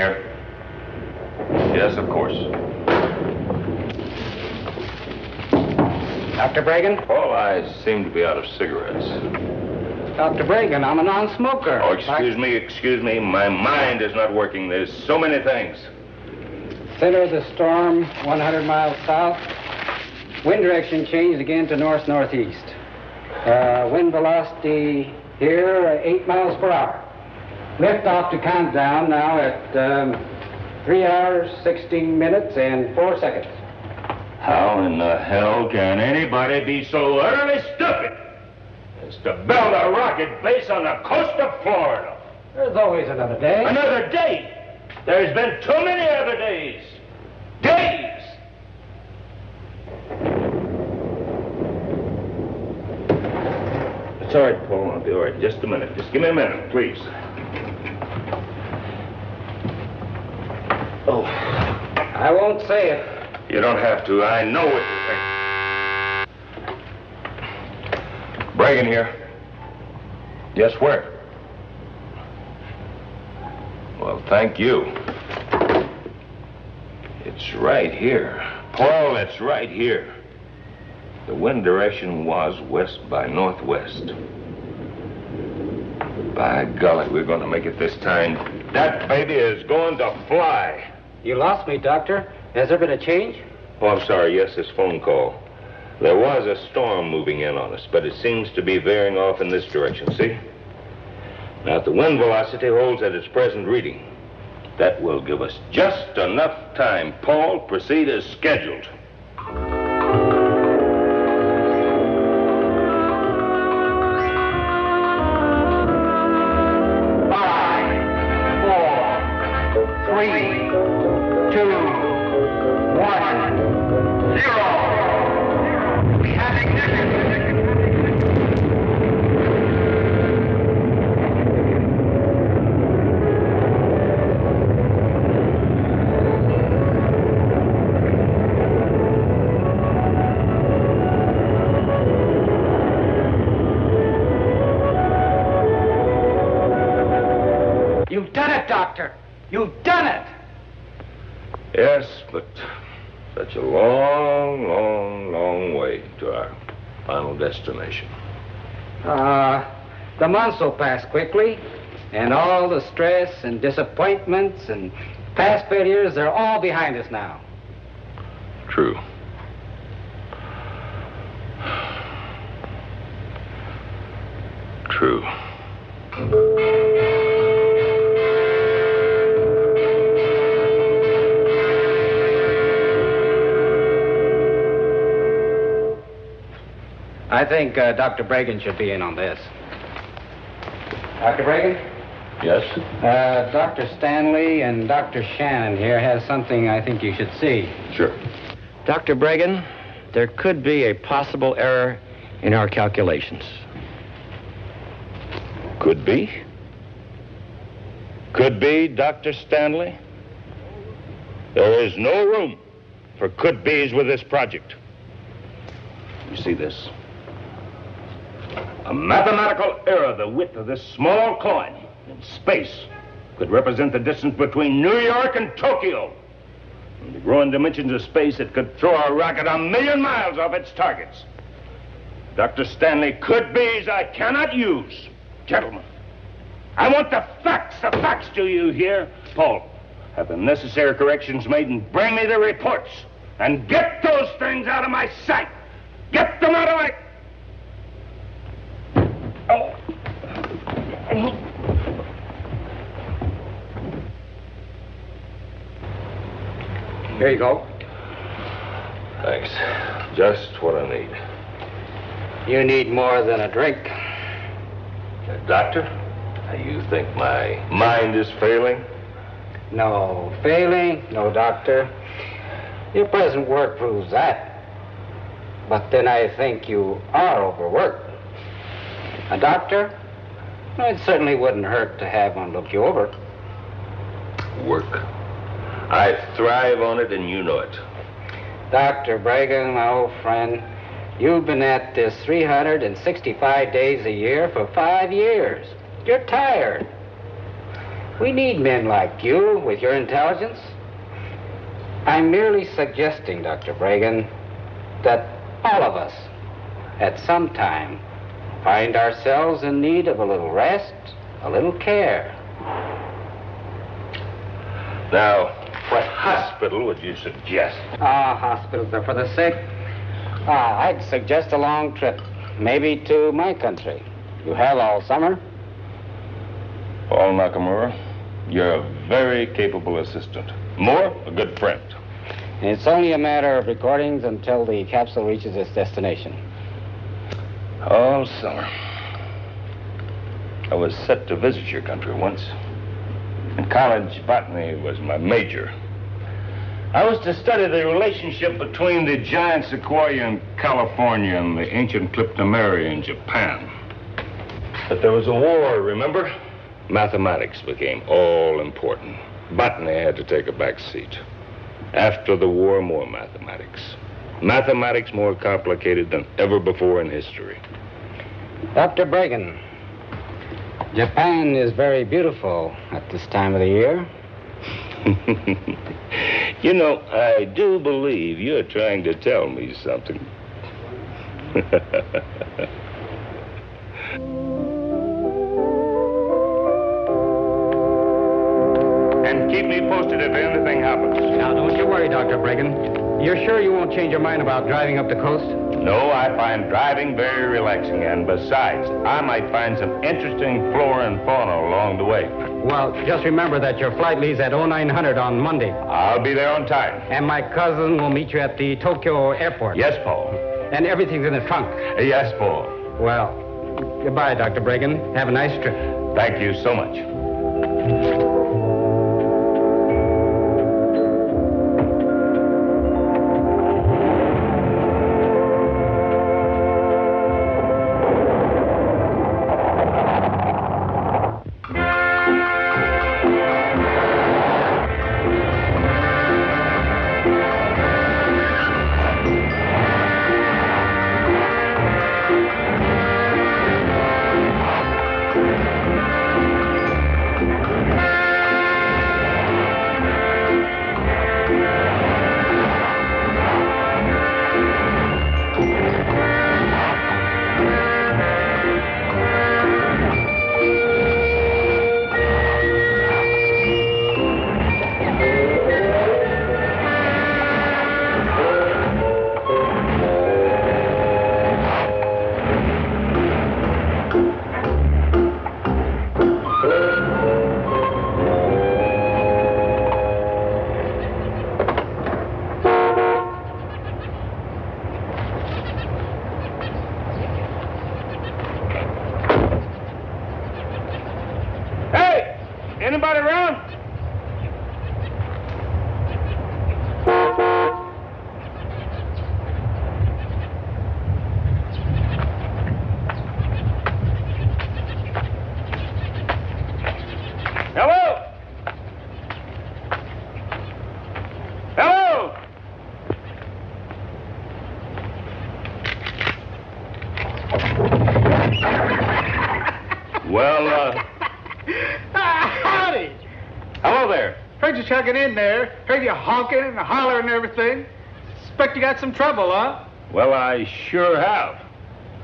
here? Yes, of course. Dr. Bragan? Paul, I seem to be out of cigarettes. Dr. Bragan, I'm a non-smoker. Oh, excuse me. My mind is not working. There's so many things. Center of the storm, 100 miles south. Wind direction changed again to north-northeast. Wind velocity here, 8 miles per hour. Lift off to countdown now at 3 hours, 16 minutes, and 4 seconds. How in the hell can anybody be so utterly stupid as to build a rocket base on the coast of Florida? There's always another day. Another day? There's been too many other days. Days! It's all right, Paul. I'll be all right. Just a minute. Just give me a minute, please. Oh. I won't say it. You don't have to. I know what you think. Bragan here. Yes, where? Well, thank you. It's right here. Paul, it's right here. The wind direction was west by northwest. By golly, we're going to make it this time. That baby is going to fly. You lost me, Doctor. Has there been a change? Oh, I'm sorry. Yes, this phone call. There was a storm moving in on us, but it seems to be veering off in this direction, see? Now, if the wind velocity holds at its present reading, that will give us just enough time. Paul, proceed as scheduled. 3, 2, 1, 0. We have ignition. You've done it, Doctor. You've done it! Yes, but such a long, long, long way to our final destination. The months will pass quickly, and all the stress and disappointments and past failures, they're all behind us now. True. True. I think Dr. Bragan should be in on this. Dr. Bragan? Yes? Dr. Stanley and Dr. Shannon here has something I think you should see. Sure. Dr. Bragan, there could be a possible error in our calculations. Could be. Could be, Dr. Stanley. There is no room for could-be's with this project. You see this? A mathematical error the width of this small coin in space could represent the distance between New York and Tokyo. In the growing dimensions of space, it could throw a rocket 1,000,000 miles off its targets. Dr. Stanley, could-be's I cannot use. Gentlemen, I want the facts. The facts, do you hear? Paul, have the necessary corrections made and bring me the reports. And get those things out of my sight. Get them out of my... Oh. Here you go. Thanks. Just what I need. You need more than a drink. Doctor, you think my mind is failing? No failing, no, Doctor. Your present work proves that. But then I think you are overworked. A doctor? It certainly wouldn't hurt to have one look you over. Work. I thrive on it, and you know it. Dr. Bragan, my old friend, you've been at this 365 days a year for 5 years. You're tired. We need men like you with your intelligence. I'm merely suggesting, Dr. Bragan, that all of us, at some time, find ourselves in need of a little rest, a little care. Now, what hospital would you suggest? Hospitals are for the sick. I'd suggest a long trip, maybe to my country. You have all summer. Paul Nakamura, you're a very capable assistant. More, a good friend. It's only a matter of recordings until the capsule reaches its destination. All summer. I was set to visit your country once. In college, botany was my major. I was to study the relationship between the giant sequoia in California and the ancient cryptomeria in Japan. But there was a war, remember? Mathematics became all important. Botany had to take a back seat. After the war, more mathematics. Mathematics more complicated than ever before in history. Dr. Bragan, Japan is very beautiful at this time of the year. You know, I do believe you're trying to tell me something. And keep me posted if anything happens. Now, don't you worry, Dr. Bragan. You're sure you won't change your mind about driving up the coast? No, I find driving very relaxing, and besides, I might find some interesting flora and fauna along the way. Well, just remember that your flight leaves at 0900 on Monday. I'll be there on time. And my cousin will meet you at the Tokyo airport. Yes, Paul. And everything's in the trunk. Yes, Paul. Well, goodbye, Dr. Bragan. Have a nice trip. Thank you so much. Anybody around? Hello? Hello? Well, Howdy. hello there. Heard you chugging in there. Heard you honking and hollering and everything. Expect you got some trouble, huh? Well, I sure have.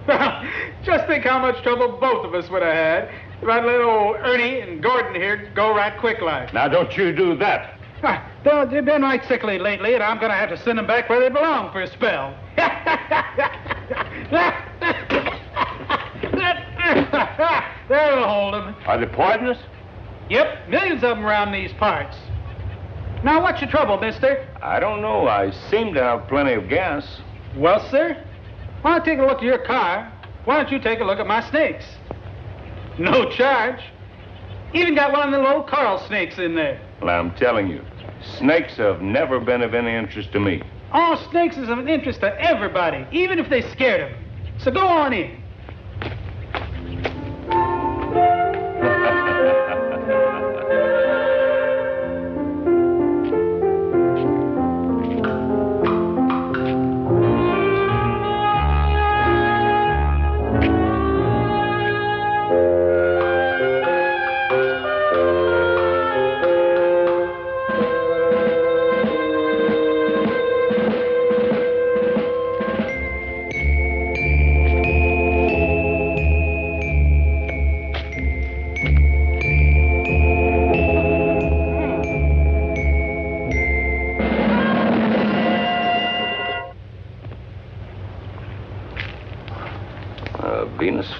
Well, just think how much trouble both of us would have had if I'd let old Ernie and Gordon here go right quick like. Now, don't you do that. They've been right sickly lately, and I'm going to have to send them back where they belong for a spell. There'll hold them. Are they poisonous? Yep, millions of them around these parts. Now, what's your trouble, mister? I don't know. I seem to have plenty of gas. Well, sir, why don't I take a look at your car? Why don't you take a look at my snakes? No charge. Even got one of the little coral snakes in there. Well, I'm telling you, snakes have never been of any interest to me. All snakes is of interest to everybody, even if they scared them. So go on in.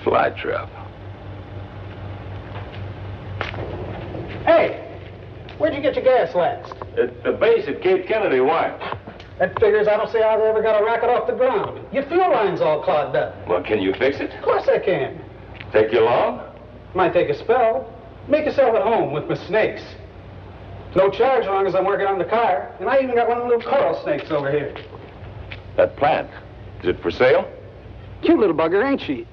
Flytrap. Hey, where'd you get your gas last? At the base at Cape Kennedy, why? That figures I don't see how they ever got a rocket off the ground. Your fuel line's all clogged up. Well, can you fix it? Of course I can. Take you long? Might take a spell. Make yourself at home with my snakes. No charge as long as I'm working on the car. And I even got one of the little coral snakes over here. That plant, is it for sale? Cute little bugger, ain't she?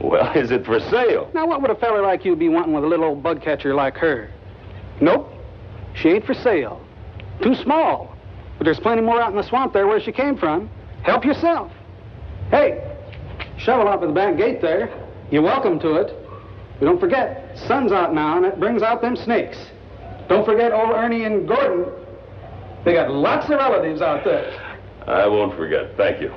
Well, is it for sale? Now, what would a fella like you be wanting with a little old bug catcher like her? Nope. She ain't for sale. Too small. But there's plenty more out in the swamp there where she came from. Help yourself. Hey, shovel up at the back gate there. You're welcome to it. But don't forget, sun's out now, and it brings out them snakes. Don't forget old Ernie and Gordon. They got lots of relatives out there. I won't forget. Thank you.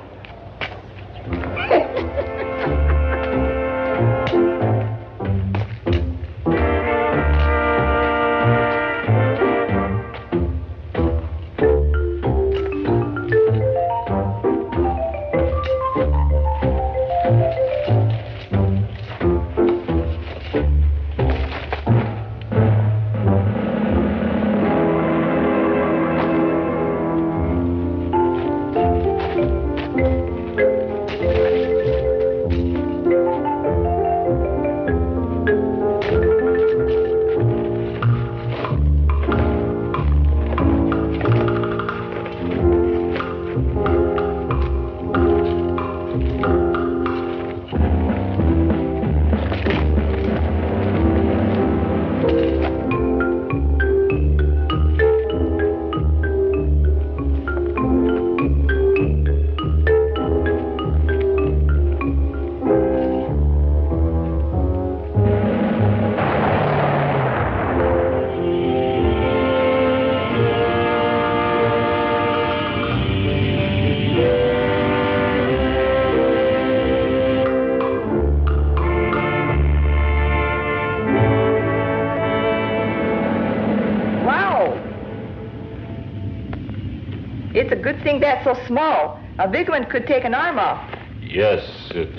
It's a good thing that's so small. A big one could take an arm off. Yes, it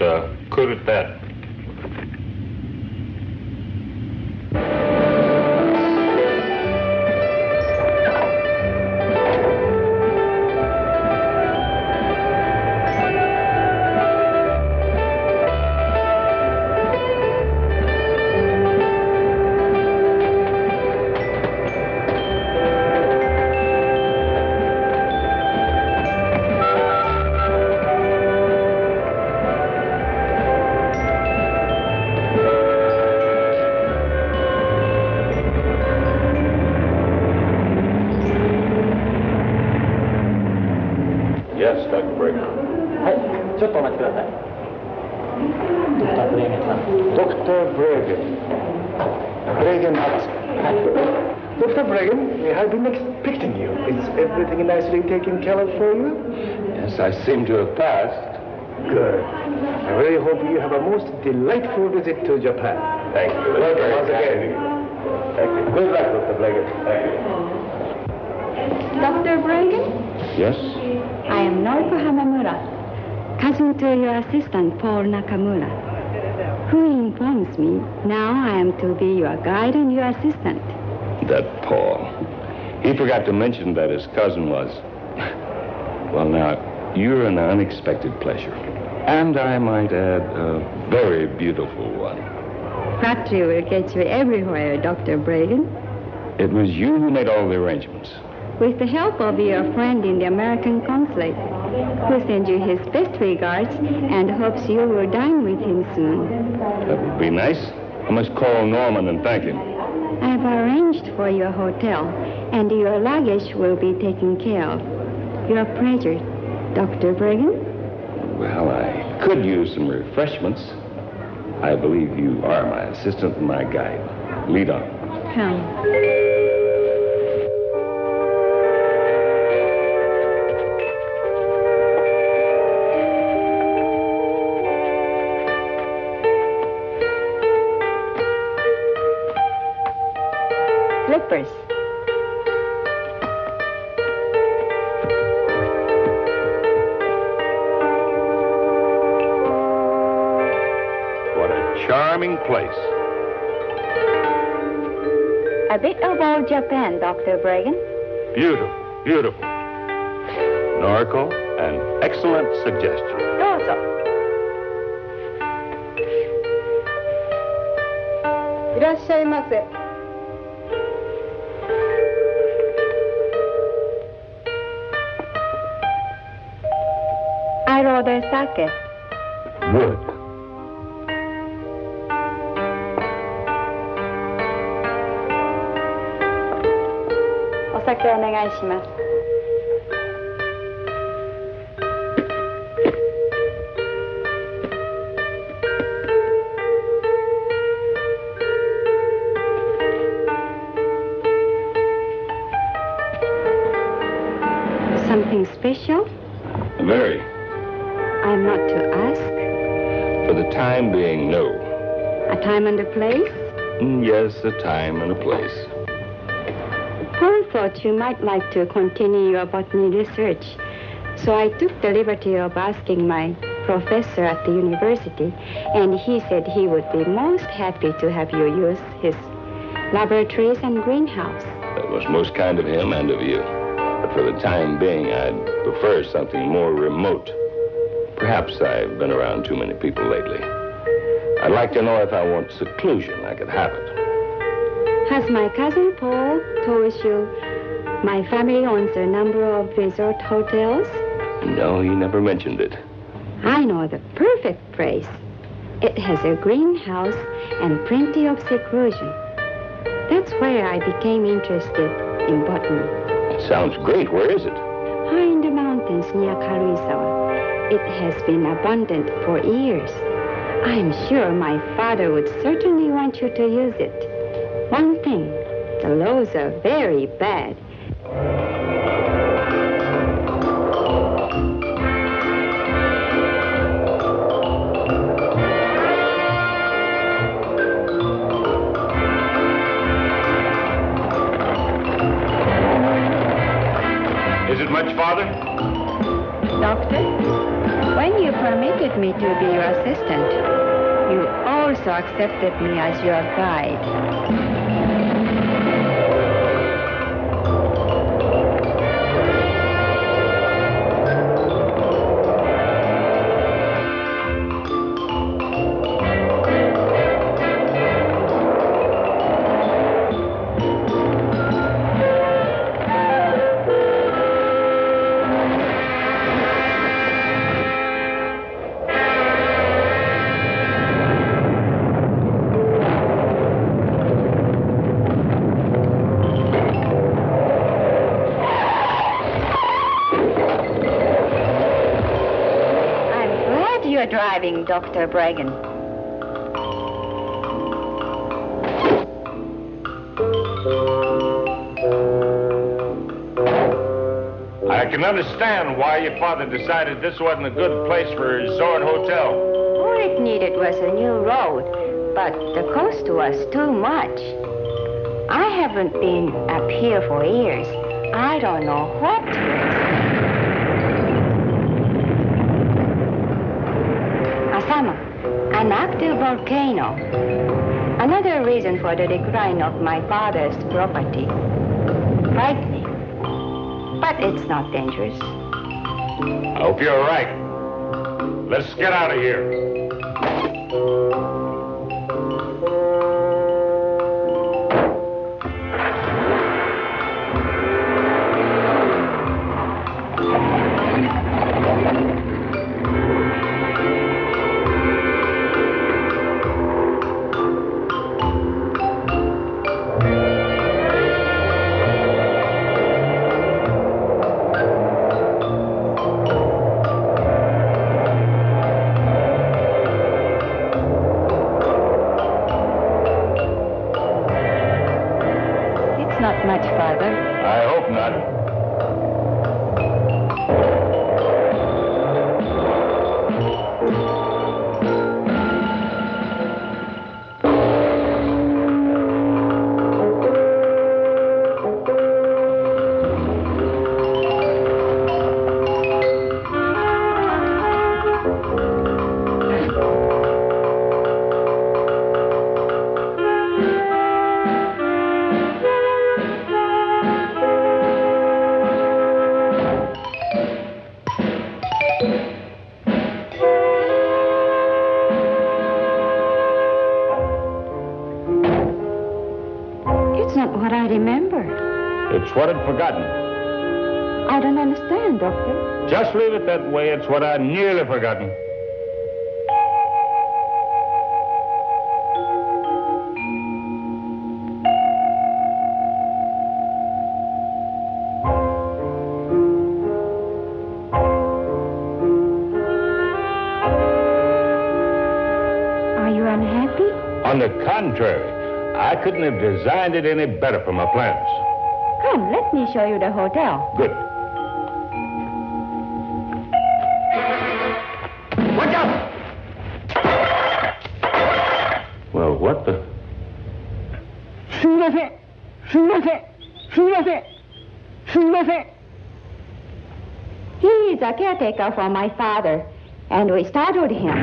could at that. Yes, Dr. Bregan. Dr. Bregan. Bregan Atsuko. Dr. Bregan, we have been expecting you. Is everything nicely taken care of for you? Yes, I seem to have passed. Good. I really hope you have a most delightful visit to Japan. Thank you. Welcome once again. Thank you. Good luck, Dr. Bregan. Thank you. Dr. Bregan, Yes? I am Noriko Hamamura, cousin to your assistant, Paul Nakamura, who informs me now I am to be your guide and your assistant. That Paul. He forgot to mention that his cousin was... Well, now, you're an unexpected pleasure. And I might add, a very beautiful one. Flattery will get you everywhere, Dr. Bregan. It was you who made all the arrangements. With the help of your friend in the American consulate, who sends you his best regards and hopes you will dine with him soon. That would be nice. I must call Norman and thank him. I've arranged for your hotel, and your luggage will be taken care of. Your pleasure, Dr. Bregan. Well, I could use some refreshments. I believe you are my assistant and my guide. Lead on. Come. Slippers. place. A bit of old Japan, Dr. Bregan. Beautiful, beautiful. Noriko, an excellent suggestion. どうぞ。いらっしゃいませ。I order sake. Wood. お酒お願いします。Something special? Very. I'm not to ask. For the time being, no. A time and a place? Yes, a time and a place. Earl thought you might like to continue your botany research, so I took the liberty of asking my professor at the university, and he said he would be most happy to have you use his laboratories and greenhouse. That was most kind of him and of you. But for the time being, I'd prefer something more remote. Perhaps I've been around too many people lately. I'd like to know if I want seclusion, I could have it. Has my cousin Paul told you my family owns a number of resort hotels? No, he never mentioned it. I know the perfect place. It has a greenhouse and plenty of seclusion. That's where I became interested in botany. Sounds great. Where is it? High in the mountains near Karuizawa. It has been abundant for years. I'm sure my father would certainly want you to use it. One thing, the laws are very bad. Is it much farther? Doctor, when you permitted me to be your assistant, you also accepted me as your guide. Driving, Dr. Bregan. I can understand why your father decided this wasn't a good place for a resort hotel. All it needed was a new road, but the cost was too much. I haven't been up here for years. I don't know what to expect. An active volcano. Another reason for the decline of my father's property. Frightening. But it's not dangerous. I hope you're right. Let's get out of here. Much farther. I hope not. It's what I'd forgotten. I don't understand, Doctor. Just leave it that way. It's what I'd nearly forgotten. Are you unhappy? On the contrary, I couldn't have designed it any better for my plans. Come, let me show you the hotel. Good. Watch out! Well, what the... He is a caretaker for my father, and we startled him.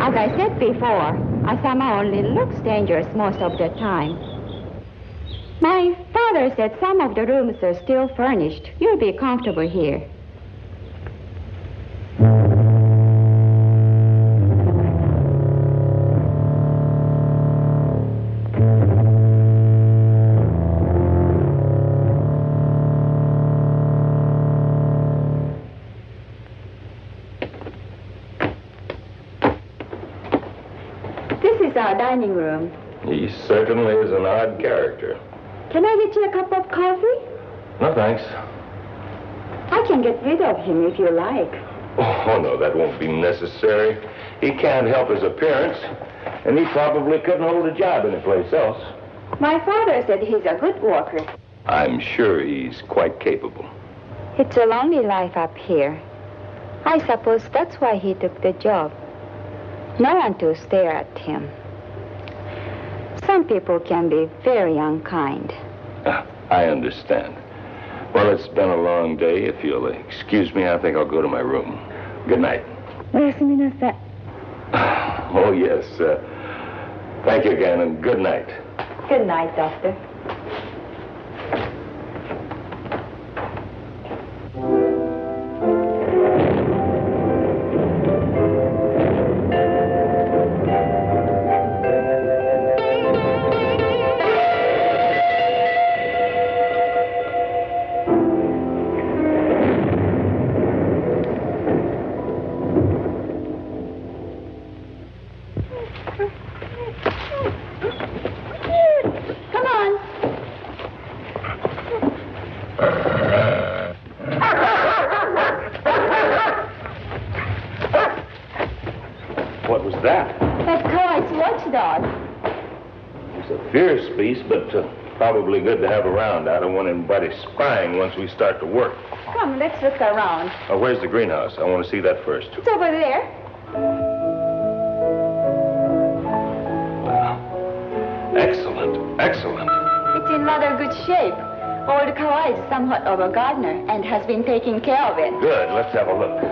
As I said before, Asama only looks dangerous most of the time. My father said some of the rooms are still furnished. You'll be comfortable here. Our dining room. He certainly is an odd character. Can I get you a cup of coffee? No, thanks. I can get rid of him if you like. Oh, no, that won't be necessary. He can't help his appearance, and he probably couldn't hold a job anyplace else. My father said he's a good worker. I'm sure he's quite capable. It's a lonely life up here. I suppose that's why he took the job. No one to stare at him. Some people can be very unkind. I understand. Well, it's been a long day. If you'll excuse me, I think I'll go to my room. Good night. Oyasuminasai. Oh, yes. Thank you again, and good night. Good night, Doctor. What was that? That's Kawai's watchdog. He's a fierce beast, but probably good to have around. I don't want anybody spying once we start to work. Come, let's look around. Oh, where's the greenhouse? I want to see that first. It's over there. Wow. Excellent, excellent. It's in rather good shape. Old Kawai is somewhat of a gardener and has been taking care of it. Good, let's have a look.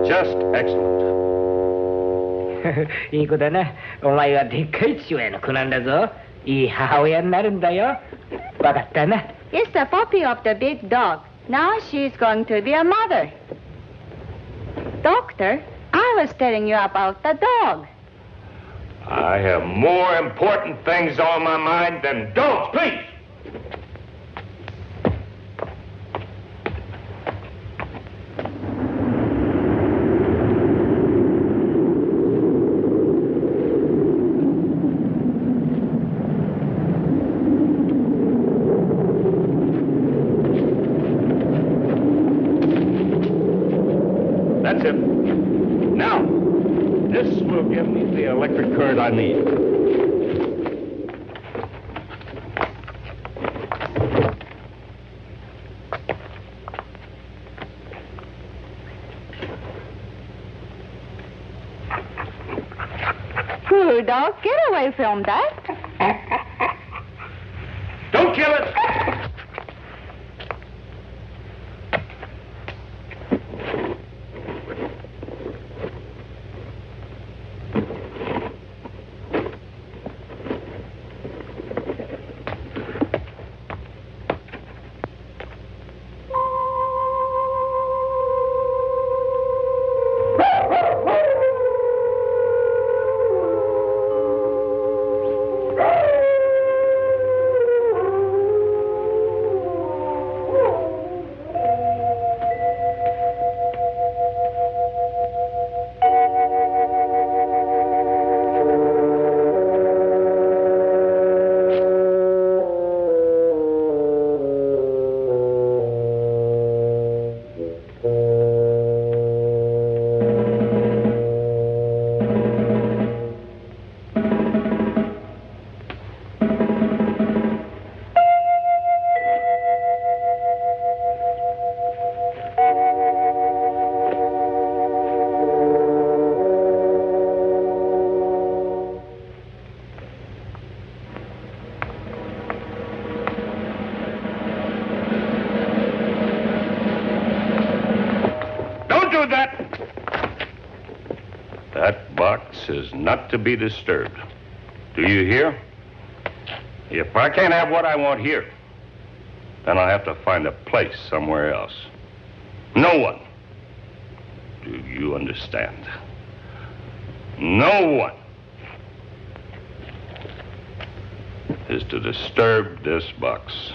Just excellent. いい子だな。お前はでっかい父親の子なんだぞ。いい母親になるんだよ。わかったな。It's the puppy of the big dog. Now she's going to be a mother. Doctor, I was telling you about the dog. I have more important things on my mind than dogs, please. That's it. Now, this will give me the electric current I need. you, dog. Get away from that. Don't kill it! That box is not to be disturbed. Do you hear? If I can't have what I want here, then I'll have to find a place somewhere else. No one. Do you understand? No one is to disturb this box.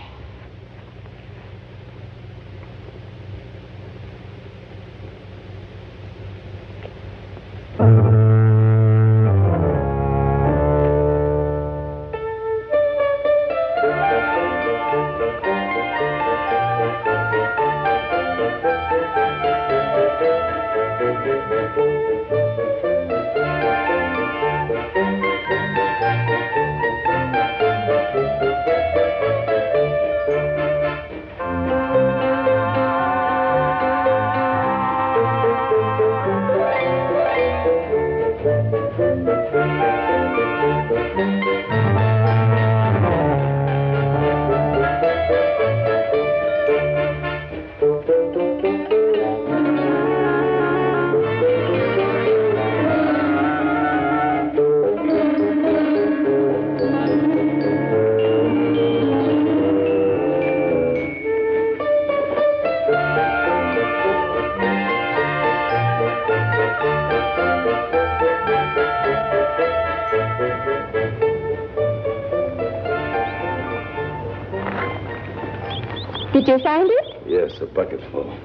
Did you find it? Yes, a bucket full.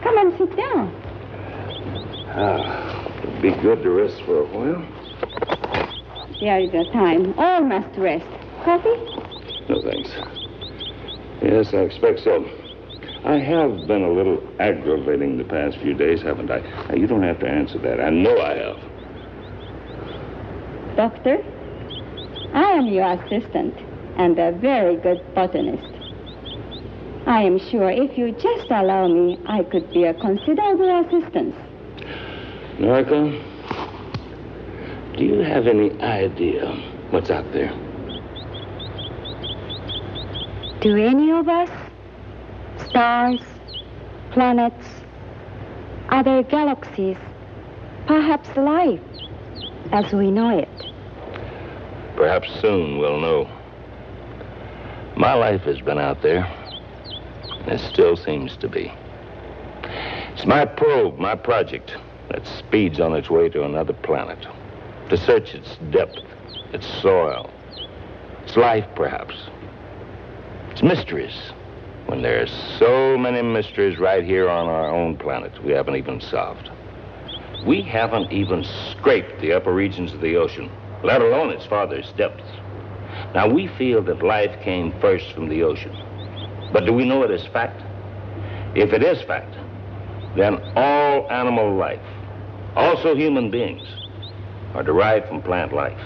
Come and sit down. It'd be good to rest for a while. There is a time. All must rest. Coffee? No, thanks. Yes, I expect so. I have been a little aggravating the past few days, haven't I? Now, you don't have to answer that. I know I have. Doctor, I am your assistant and a very good botanist. I am sure if you just allow me, I could be a considerable assistance. Noriko, do you have any idea what's out there? Do any of us? Stars, planets, other galaxies, perhaps life as we know it. Perhaps soon we'll know. My life has been out there. It still seems to be. It's my probe, my project, that speeds on its way to another planet, to search its depth, its soil, its life, perhaps. Its mysteries, when there are so many mysteries right here on our own planet we haven't even solved. We haven't even scraped the upper regions of the ocean, let alone its farthest depths. Now, we feel that life came first from the ocean. But do we know it is fact? If it is fact, then all animal life, also human beings, are derived from plant life.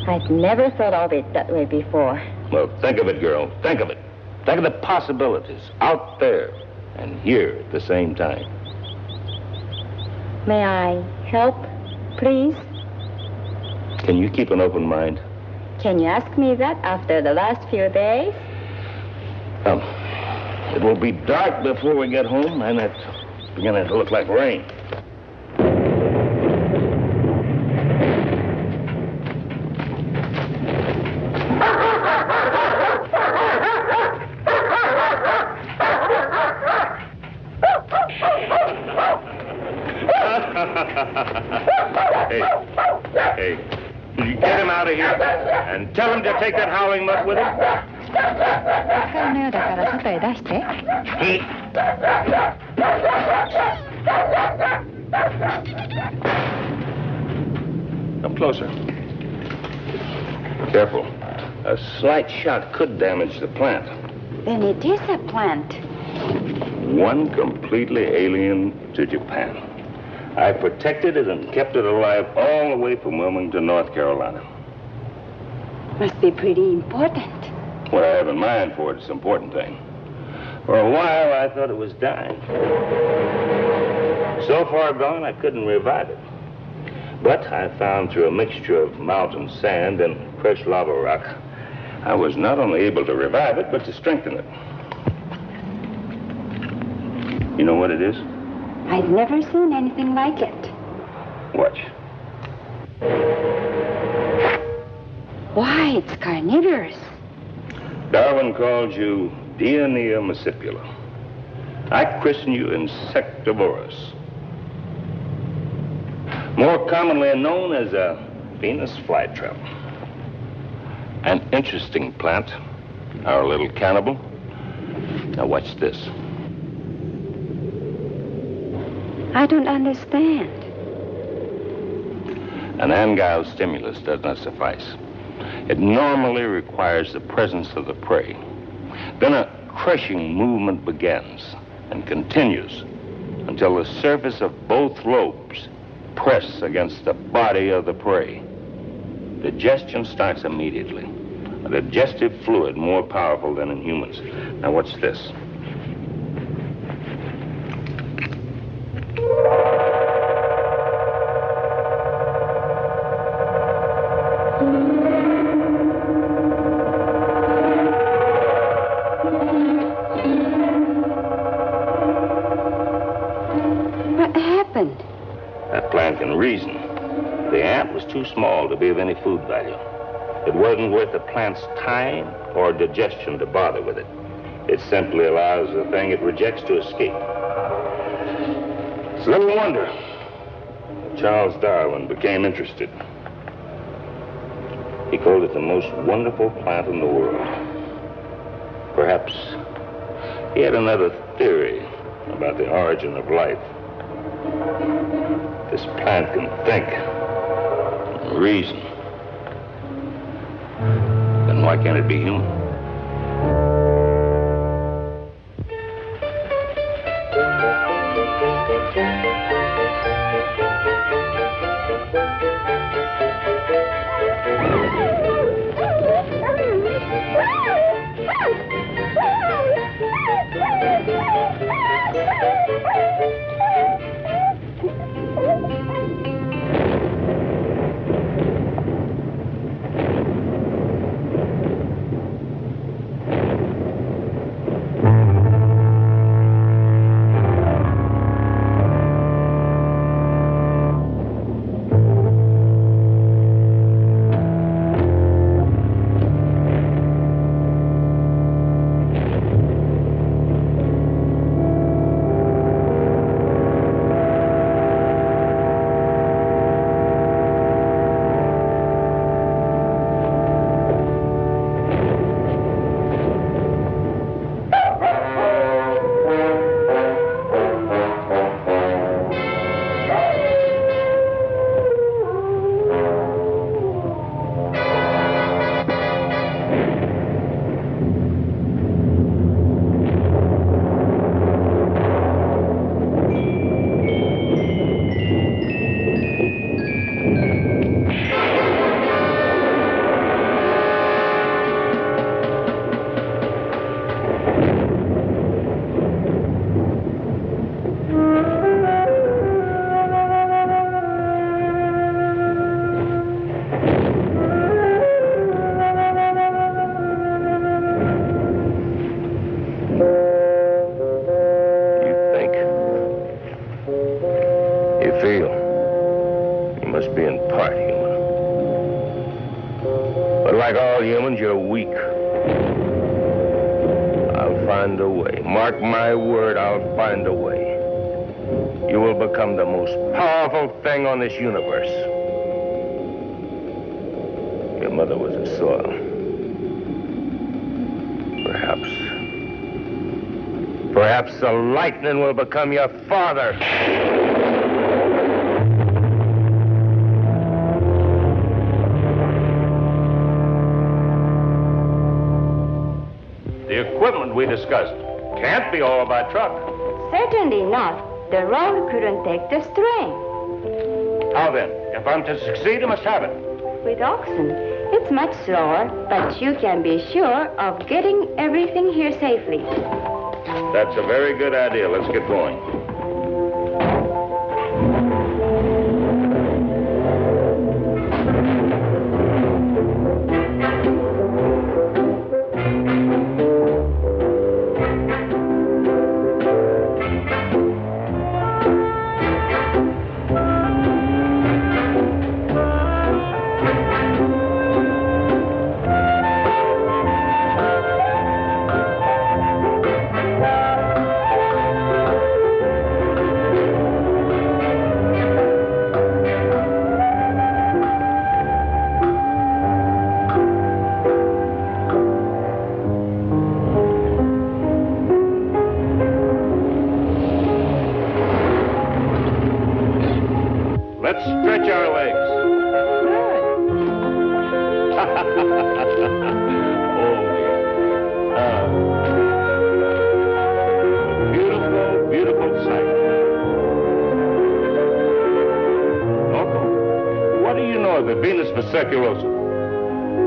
I'd never thought of it that way before. Well, think of it, girl. Think of it. Think of the possibilities out there and here at the same time. May I help, please? Can you keep an open mind? Can you ask me that after the last few days? It will be dark before we get home, and it's beginning to look like rain. Hey, you get him out of here and tell him to take that howling mutt with him. 光のようだから外へ出して。Come closer. Careful. A slight shot could damage the plant. Then it is a plant. One completely alien to Japan. I protected it and kept it alive all the way from Wilmington, North Carolina. Must be pretty important. What I have in mind for it's an important thing. For a while, I thought it was dying. So far gone, I couldn't revive it. But I found through a mixture of mountain sand and fresh lava rock, I was not only able to revive it, but to strengthen it. You know what it is? I've never seen anything like it. Watch. Why, it's carnivorous. Darwin called you Dionea muscipula. I christen you insectivorous. More commonly known as a Venus flytrap. An interesting plant, our little cannibal. Now watch this. I don't understand. An angile stimulus does not suffice. It normally requires the presence of the prey. Then a crushing movement begins and continues until the surface of both lobes press against the body of the prey. Digestion starts immediately. A digestive fluid more powerful than in humans. Now watch this. What happened? That plant can reason. The ant was too small to be of any food value. It wasn't worth the plant's time or digestion to bother with it. It simply allows the thing it rejects to escape. It's little wonder Charles Darwin became interested. He called it the most wonderful plant in the world. Perhaps he had another theory about the origin of life. This plant can think, reason. Then why can't it be human? find a way. Mark my word, I'll find a way. You will become the most powerful thing on this universe. Your mother was a soil. Perhaps the lightning will become your father. The equipment we discussed can't be all by truck. Certainly not. The road couldn't take the strain. How then? If I'm to succeed, I must have it. With oxen, it's much slower, but you can be sure of getting everything here safely. That's a very good idea. Let's get going. Let's stretch our legs. Beautiful, beautiful sight. Norco, what do you know of the Venus vesiculosa?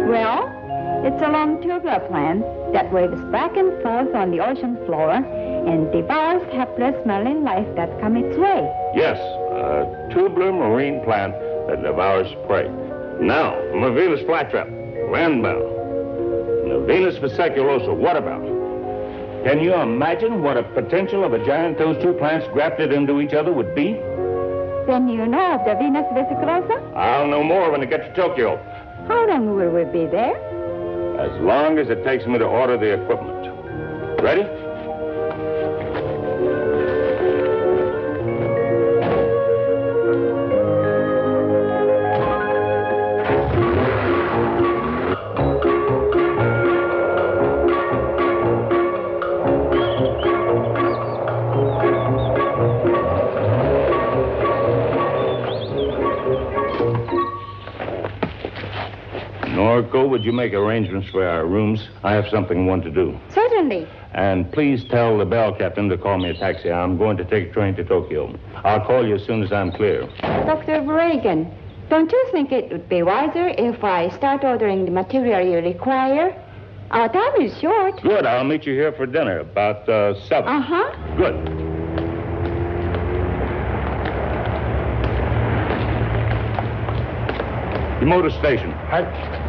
Well, it's a long tubular plant that waves back and forth on the ocean floor and devours hapless marine life that come its way. Yes, a tubular marine plant that devours prey. Now, from a Venus flytrap, landbound. And the Venus vesiculosa, what about? Can you imagine what a potential of a giant those two plants grafted into each other would be? Then you know of the Venus vesiculosa? I'll know more when I get to Tokyo. How long will we be there? As long as it takes me to order the equipment. Ready? Norco, would you make arrangements for our rooms? I have something I want to do. Certainly. And please tell the bell captain to call me a taxi. I'm going to take a train to Tokyo. I'll call you as soon as I'm clear. Dr. Reagan, don't you think it would be wiser if I start ordering the material you require? Our time is short. Good. I'll meet you here for dinner about 7. Uh-huh. Good. The motor station. Hi.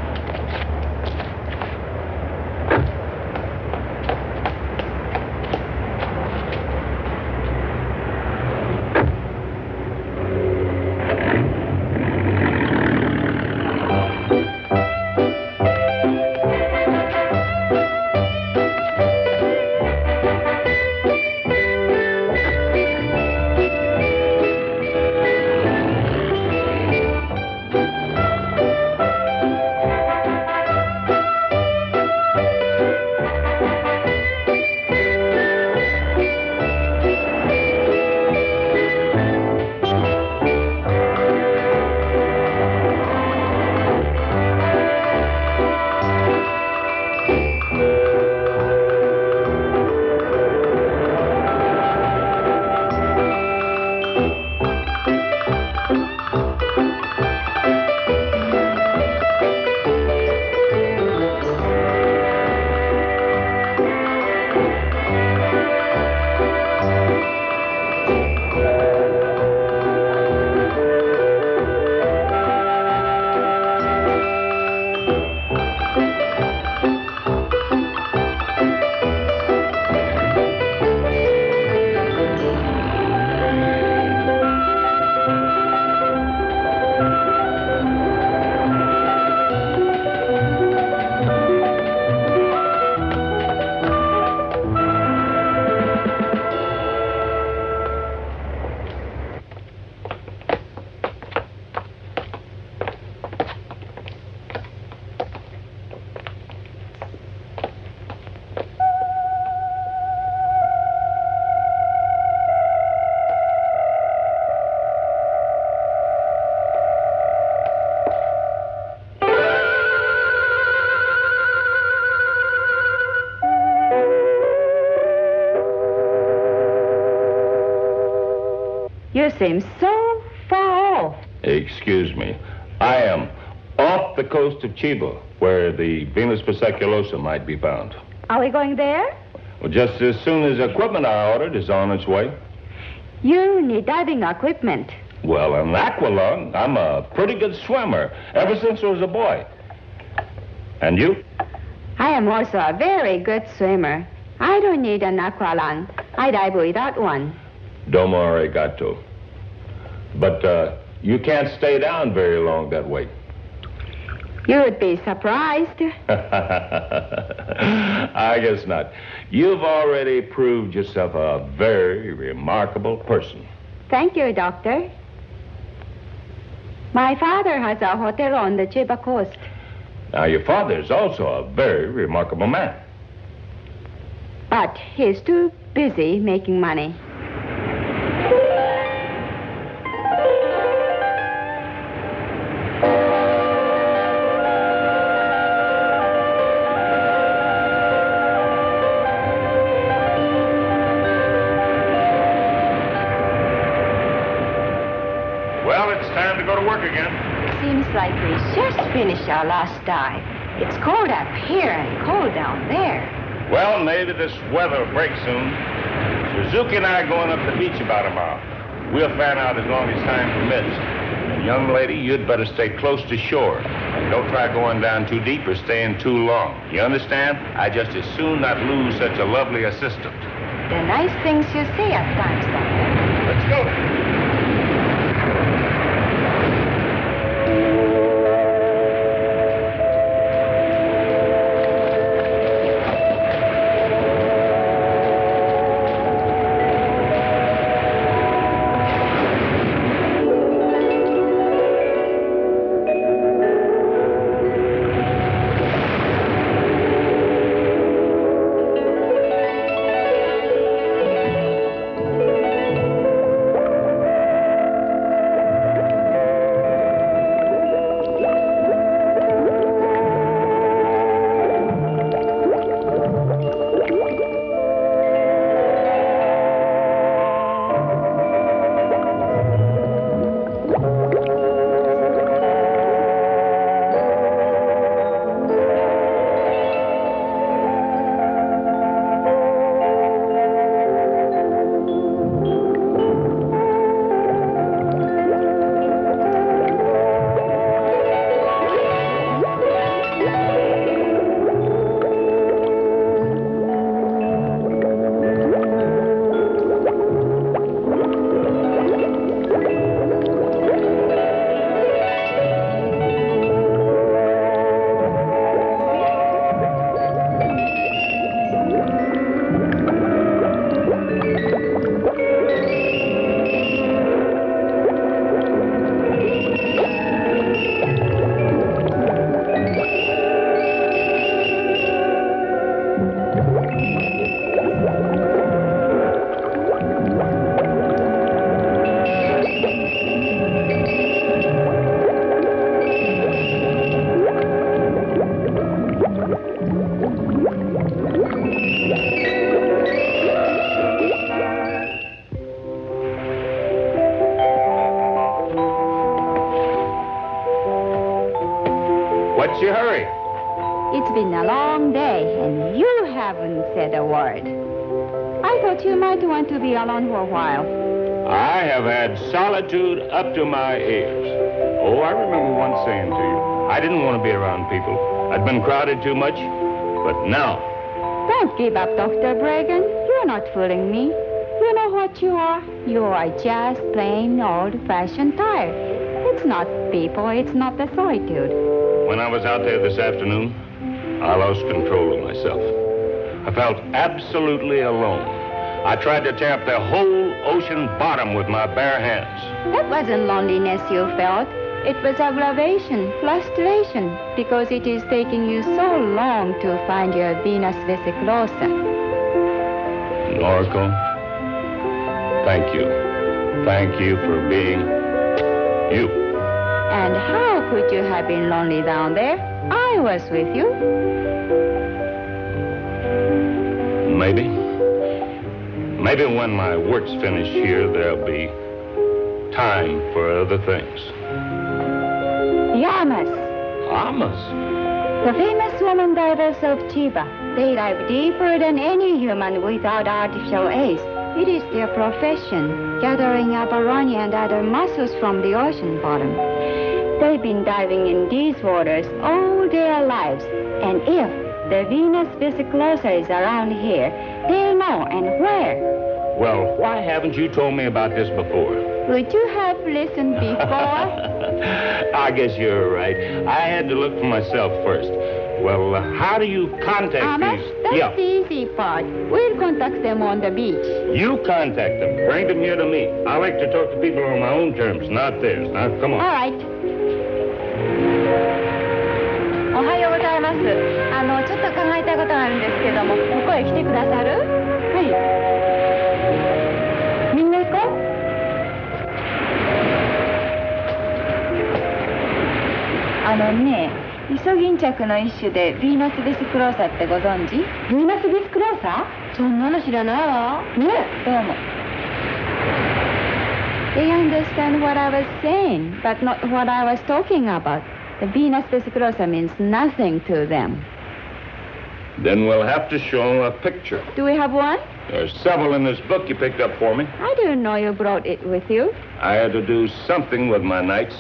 You seem so far off. Excuse me. I am off the coast of Chiba, where the Venus Perseculosa might be found. Are we going there? Well, just as soon as equipment I ordered is on its way. You need diving equipment. Well, an aqualung. I'm a pretty good swimmer, ever since I was a boy. And you? I am also a very good swimmer. I don't need an aqualung. I dive without one. Domo arigato. But you can't stay down very long that way. You would be surprised. I guess not. You've already proved yourself a very remarkable person. Thank you, Doctor. My father has a hotel on the Chiba coast. Now, your father is also a very remarkable man. But he's too busy making money. Well, it's time to go to work again. Seems like we just finished our last dive. It's cold up here and cold down there. Well, maybe this weather will break soon. Suzuki and I are going up the beach about tomorrow. We'll fan out as long as time permits. And young lady, you'd better stay close to shore. Don't try going down too deep or staying too long. You understand? I just as soon not lose such a lovely assistant. The nice things you say at times, Doctor. Let's go. What's your hurry? It's been a long day, and you haven't said a word. I thought you might want to be alone for a while. I have had solitude up to my ears. Oh, I remember once saying to you, I didn't want to be around people. I'd been crowded too much. But now... Don't give up, Dr. Bregan. You're not fooling me. You know what you are? You are just plain old-fashioned tired. It's not people, it's not the solitude. When I was out there this afternoon, I lost control of myself. I felt absolutely alone. I tried to tear up the whole ocean bottom with my bare hands. That wasn't loneliness you felt. It was aggravation, frustration, because it is taking you so long to find your Venus vesiculosa. Oracle, thank you. Thank you for being you. And how could you have been lonely down there? I was with you. Maybe when my work's finished here, there'll be time for other things. Llamas. Llamas? The famous woman divers of Chiba. They dive deeper than any human without artificial aids. It is their profession, gathering abalone and other mussels from the ocean bottom. They've been diving in these waters all their lives, and if the Venus vesiclosa is around here, they'll know, and where. Well, why haven't you told me about this before? Would you have listened before? I guess you're right. I had to look for myself first. Well, how do you contact Amos, these? that's the easy part. We'll contact them on the beach. You contact them. Bring them here to me. I like to talk to people on my own terms, not theirs. Now, come on. All right. おはようございます。ちょっと考えたいことがあるんですけども、ここへ来てくださる？はい。みんな行こう。ね、イソギンチャクの一種でヴィーナスベスクローサってご存知？ヴィーナスベスクローサ？そんなの知らないわ。ね、どうも。They understand what I was saying, but not what I was talking about. The Venus vesiclosa means nothing to them. Then we'll have to show them a picture. Do we have one? There's several in this book you picked up for me. I didn't know you brought it with you. I had to do something with my nights.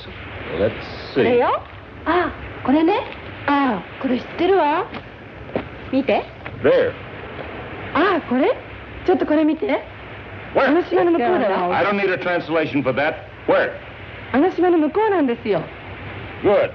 Let's これ see. よ。あ、これね。あ、これ知ってるわ。見て。There. あ、これ？ちょっとこれ見て。 Where? の島の向こうだよ。 I don't need a translation for that. Where? の島の向こうなんですよ。 Good.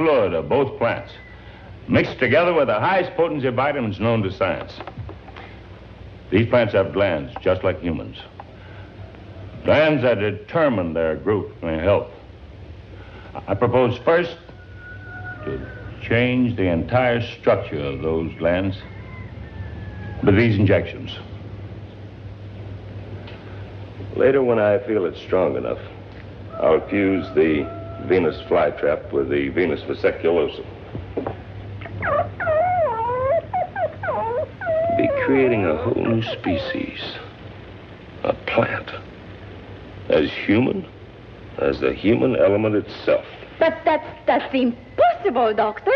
fluid of both plants, mixed together with the highest potency vitamins known to science. These plants have glands just like humans. Glands that determine their growth and health. I propose first to change the entire structure of those glands with these injections. Later, when I feel it's strong enough, I'll fuse the venous flytrap with the venous vesiculosum. Be creating a whole new species, a plant, as human as the human element itself. But that's impossible, Doctor.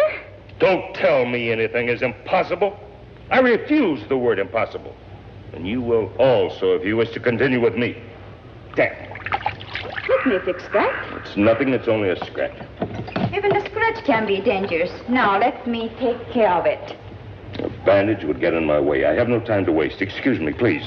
Don't tell me anything is impossible. I refuse the word impossible. And you will also if you wish to continue with me. Damn. Let me fix that. It's nothing, it's only a scratch. Even the scratch can be dangerous. Now, let me take care of it. A bandage would get in my way. I have no time to waste. Excuse me, please.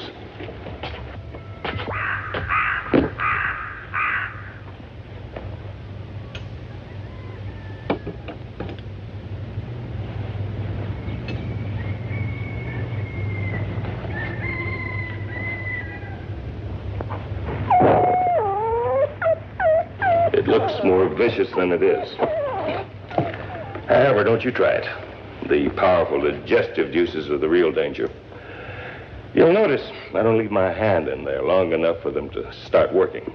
More vicious than it is. However, don't you try it. The powerful digestive juices are the real danger. You'll notice I don't leave my hand in there long enough for them to start working.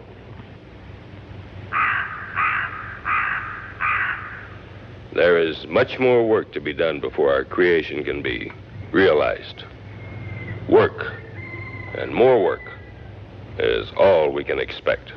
There is much more work to be done before our creation can be realized. Work, and more work, is all we can expect.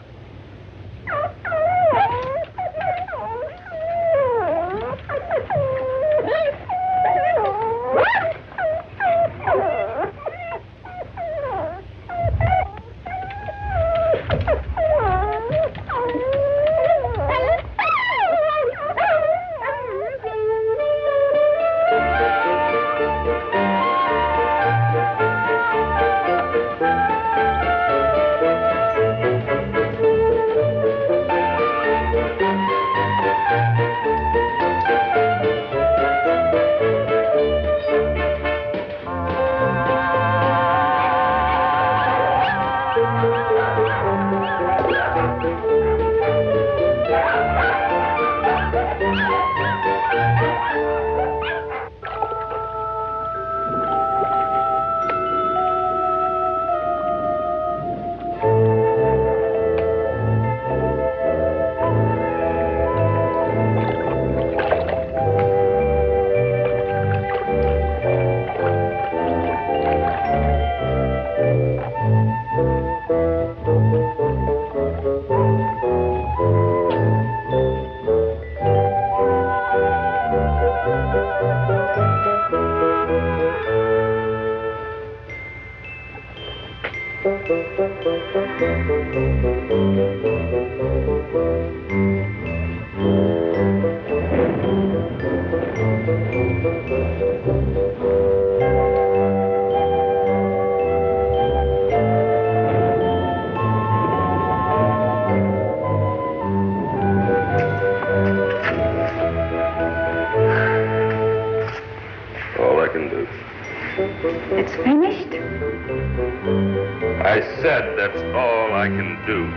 It's finished? I said that's all I can do.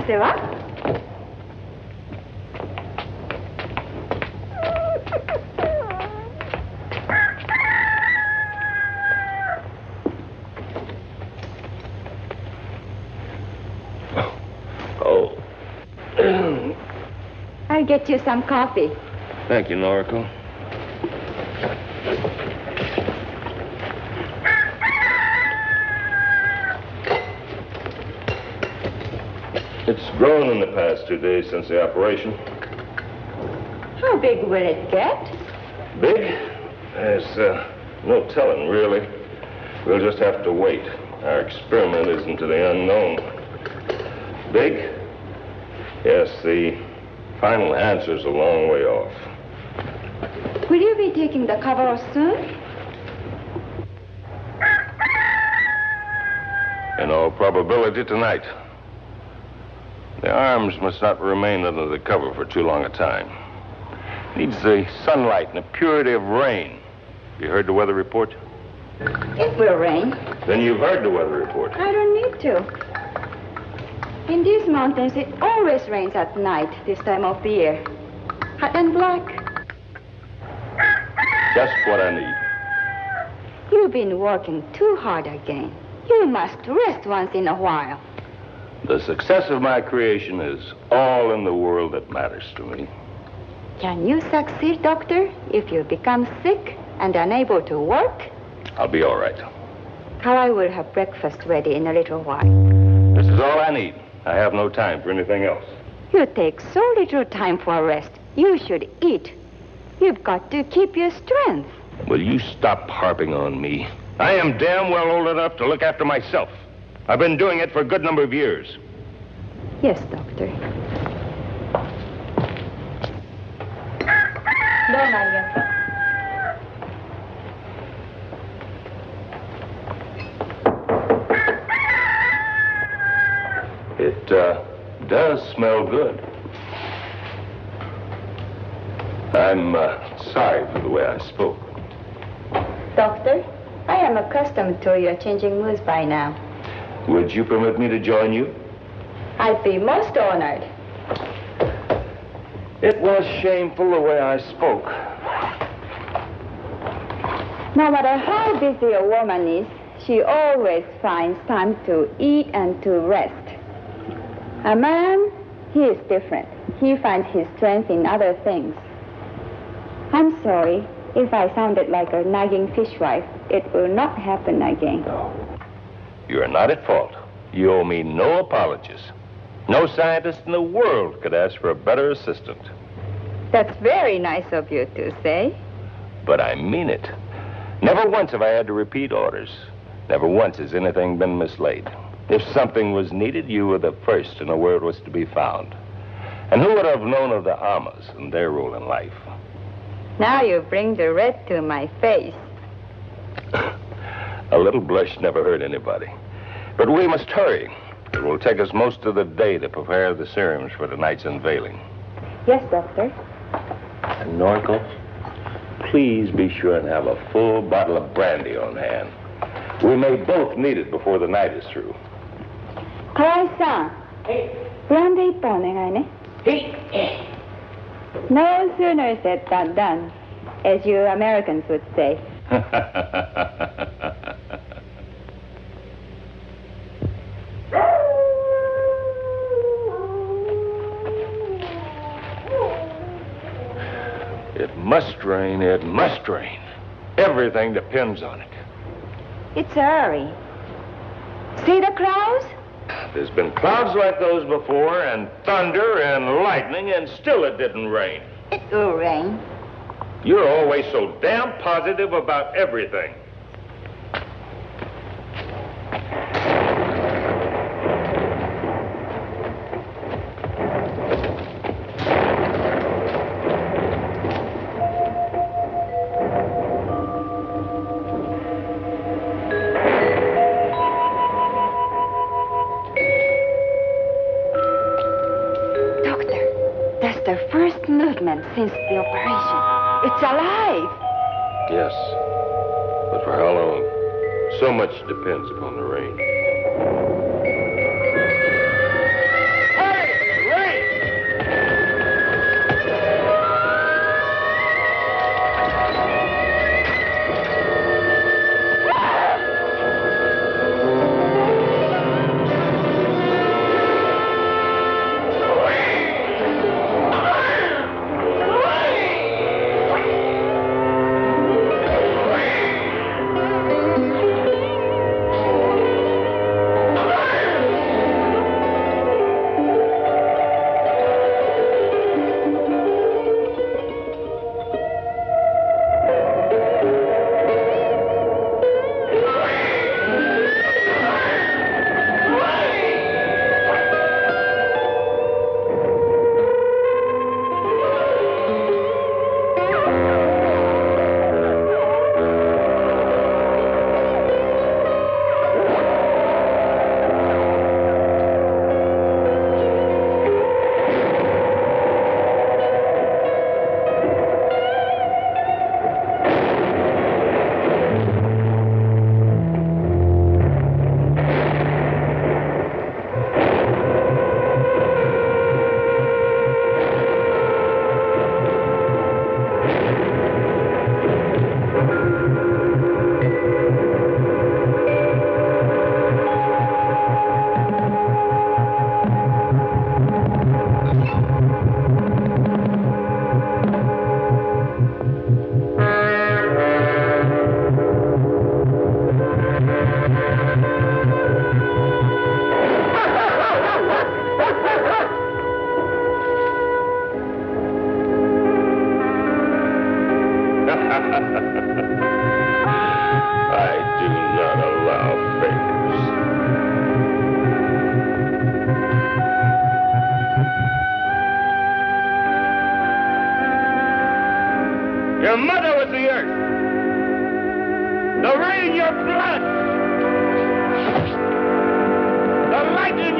ますわ。I'll get you some coffee. Thank you, Noriko. It's grown in the past 2 days since the operation. How big will it get? Big? There's no telling, really. We'll just have to wait. Our experiment is into the unknown. Big? Yes, the final answer's a long way off. Will you be taking the cover soon? In all probability, tonight. The arms must not remain under the cover for too long a time. Needs the sunlight and the purity of rain. You heard the weather report? It will rain. Then you've heard the weather report. I don't need to. In these mountains, it always rains at night this time of the year. Hot and black. Just what I need. You've been working too hard again. You must rest once in a while. The success of my creation is all in the world that matters to me. Can you succeed, Doctor, if you become sick and unable to work? I'll be all right. I will have breakfast ready in a little while. This is all I need. I have no time for anything else. You take so little time for rest. You should eat. You've got to keep your strength. Will you stop harping on me? I am damn well old enough to look after myself. I've been doing it for a good number of years. Yes, Doctor. It does smell good. I'm sorry for the way I spoke. Doctor, I am accustomed to your changing moods by now. Would you permit me to join you? I'd be most honored. It was shameful the way I spoke. No matter how busy a woman is, she always finds time to eat and to rest. A man, he is different. He finds his strength in other things. I'm sorry if I sounded like a nagging fishwife. It will not happen again. No. You are not at fault. You owe me no apologies. No scientist in the world could ask for a better assistant. That's very nice of you to say. But I mean it. Never once have I had to repeat orders. Never once has anything been mislaid. If something was needed, you were the first to know where it was to be found. And who would have known of the Amas and their role in life? Now you bring the red to my face. A little blush never hurt anybody. But we must hurry. It will take us most of the day to prepare the serums for tonight's unveiling. Yes, Doctor. And Noriko, please be sure and have a full bottle of brandy on hand. We may both need it before the night is through. Kawai-san. Hey. Brandy 一本お願いね。Hey. No sooner said than done, as you Americans would say. It must rain, it must rain. Everything depends on it. It's early. See the clouds? There's been clouds like those before, and thunder and lightning, and still it didn't rain. It will rain. You're always so damn positive about everything. Since the operation. It's alive. Yes, but for how long? So much depends upon the rain. Hurry!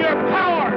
their power!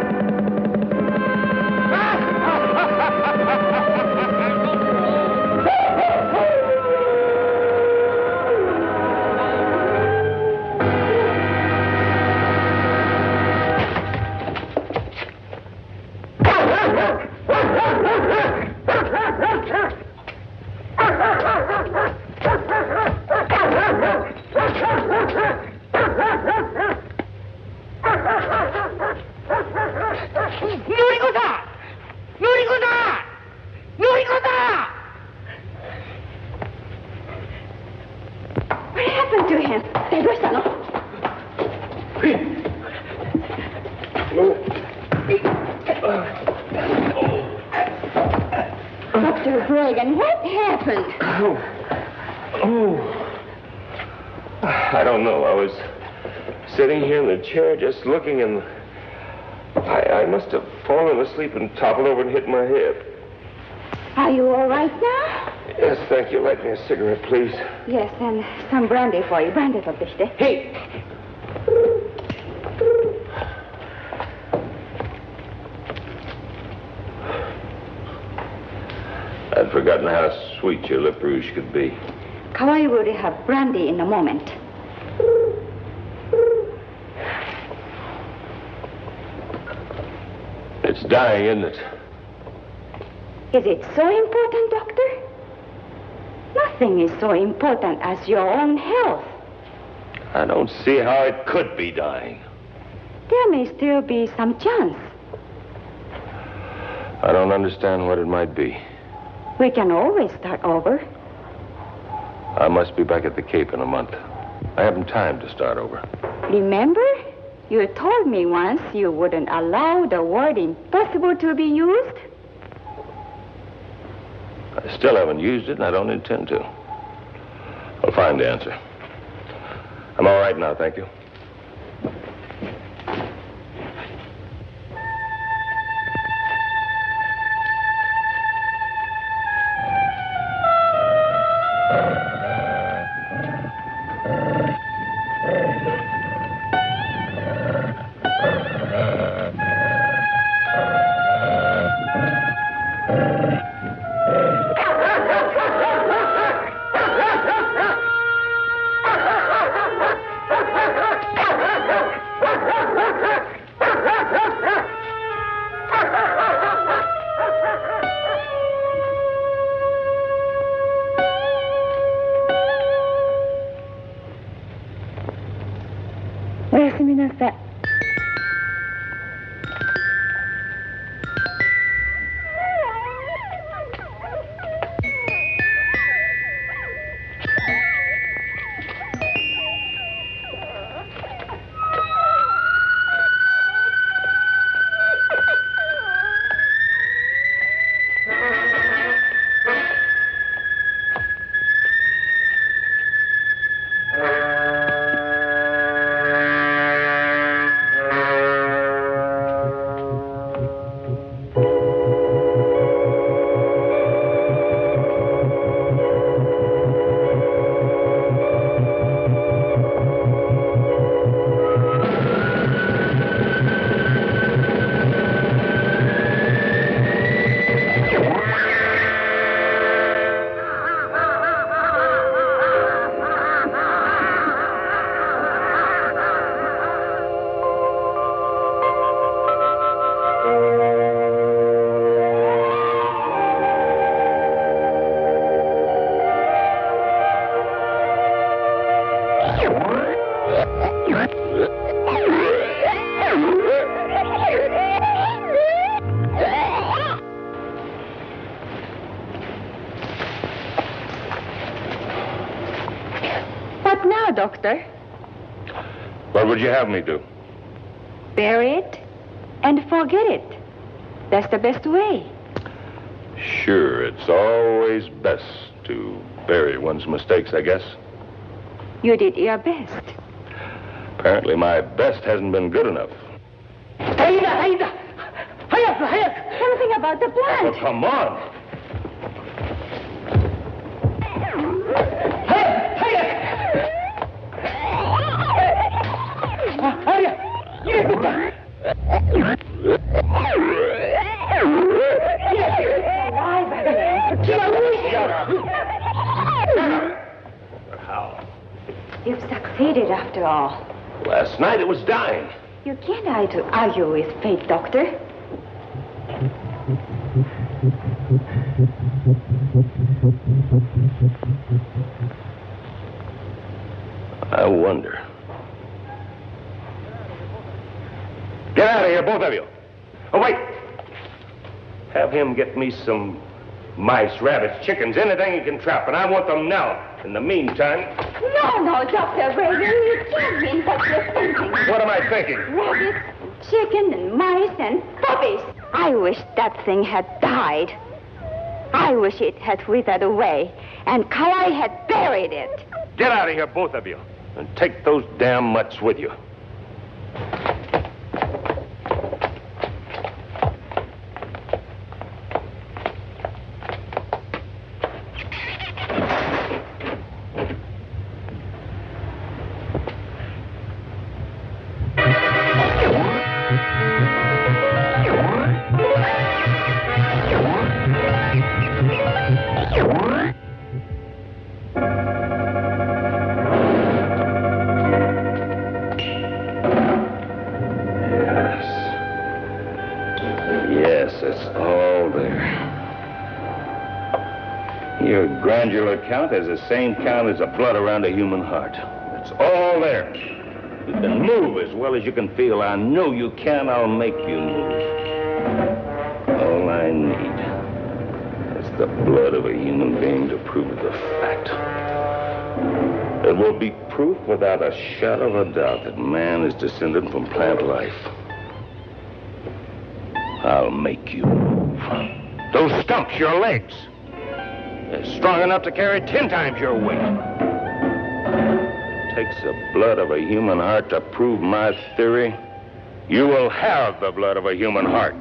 What happened to him? Dr. Bregan, what happened? I don't know. I was sitting here in the chair just looking, and I must have fallen asleep and toppled over and hit my head. Are you all right now? Yes, thank you. Light me a cigarette, please. Yes, and some brandy for you. Brandy for bitte. Hey! I'd forgotten how sweet your lip rouge could be. Kawai will have brandy in a moment. It's dying, isn't it? Is it so important, Doctor? Nothing is so important as your own health. I don't see how it could be dying. There may still be some chance. I don't understand what it might be. We can always start over. I must be back at the Cape in a month. I haven't time to start over. Remember? You told me once you wouldn't allow the word impossible to be used. I still haven't used it, and I don't intend to. I'll find the answer. I'm all right now, thank you. Doctor. What would you have me do? Bury it and forget it. That's the best way. Sure, it's always best to bury one's mistakes, I guess. You did your best. Apparently my best hasn't been good enough. Something about the plant. Oh, come on. How? You've succeeded after all. Last night it was dying. You can't argue with fate, Doctor. I wonder. Get out of here, both of you. Oh, wait. Have him get me some mice, rabbits, chickens, anything he can trap, and I want them now. In the meantime... No, Dr. Reagan, you can't mean what you're thinking. What am I thinking? Rabbits, chicken, and mice, and puppies. I wish that thing had died. I wish it had withered away, and Kalai had buried it. Get out of here, both of you, and take those damn mutts with you. Glandular count has the same count as the blood around a human heart. It's all there. You can move as well as you can feel. I know you can. I'll make you move. All I need is the blood of a human being to prove the fact. It will be proof without a shadow of a doubt that man is descended from plant life. I'll make you move. Those stumps, your legs. They're strong enough to carry 10 times your weight. It takes the blood of a human heart to prove my theory. You will have the blood of a human heart.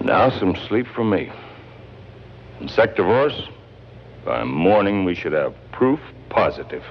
Now some sleep for me. Insectivorous, by morning we should have proof positive.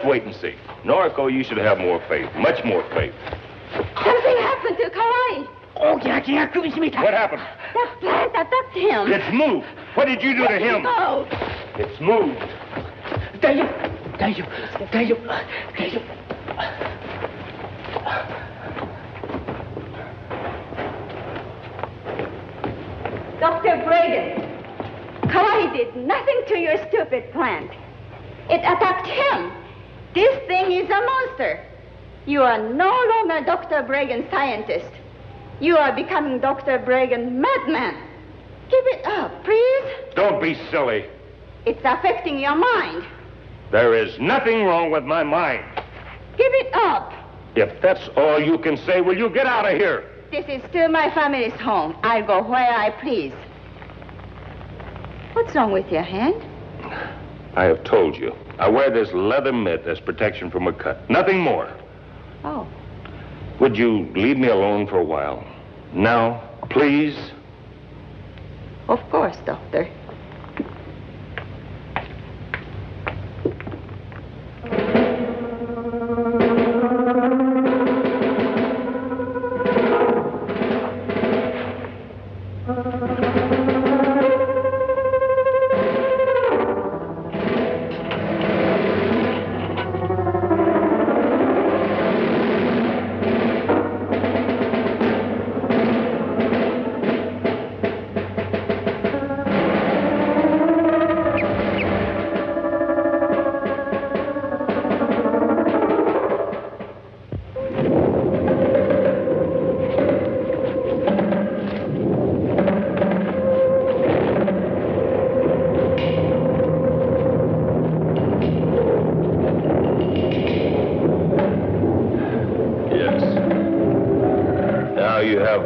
Wait and see. Noriko, you should have more faith, much more faith. Something happened to Kawaii. What happened? The plant attacked him. It's moved. What did you do to him? Go. It's moved. Dr. Braden, Kawaii did nothing to your stupid plant. It attacked him. This thing is a monster. You are no longer Dr. Bragan scientist. You are becoming Dr. Bragan madman. Give it up, please. Don't be silly. It's affecting your mind. There is nothing wrong with my mind. Give it up. If that's all you can say, will you get out of here? This is still my family's home. I'll go where I please. What's wrong with your hand? I have told you. I wear this leather mitt as protection from a cut. Nothing more. Oh. Would you leave me alone for a while? Now, please? Of course, Doctor.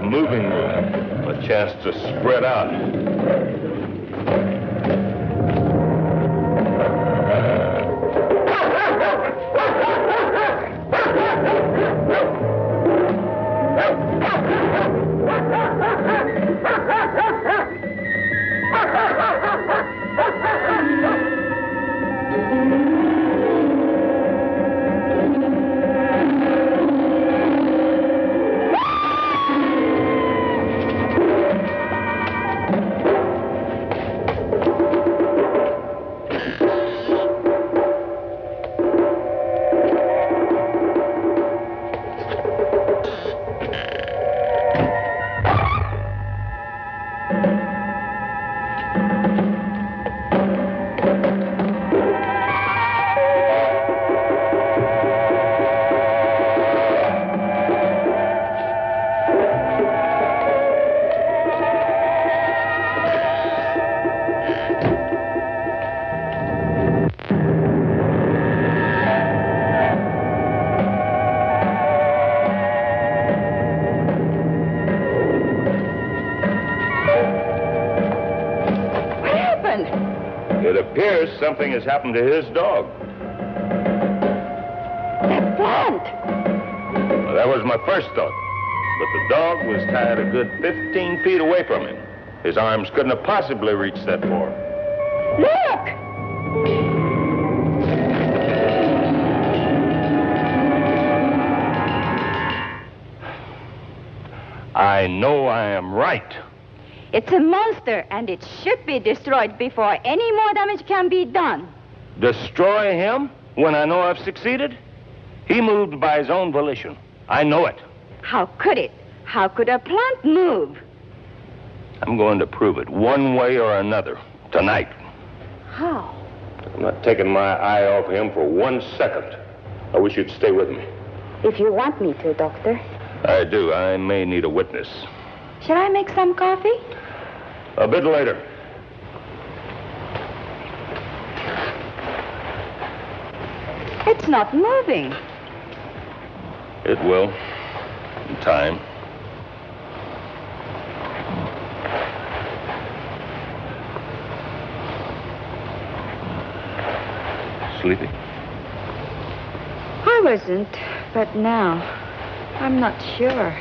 Moving room, a chance to spread out. It appears something has happened to his dog. Well, that was my first thought. But the dog was tied a good 15 feet away from him. His arms couldn't have possibly reached that far. Look! I know I am right. It's a monster, and it should be destroyed before any more damage can be done. Destroy him when I know I've succeeded? He moved by his own volition. I know it. How could it? How could a plant move? I'm going to prove it one way or another tonight. How? I'm not taking my eye off him for 1 second. I wish you'd stay with me. If you want me to, Doctor. I do. I may need a witness. Shall I make some coffee? A bit later. It's not moving. It will. In time. Sleepy? I wasn't, but now, I'm not sure.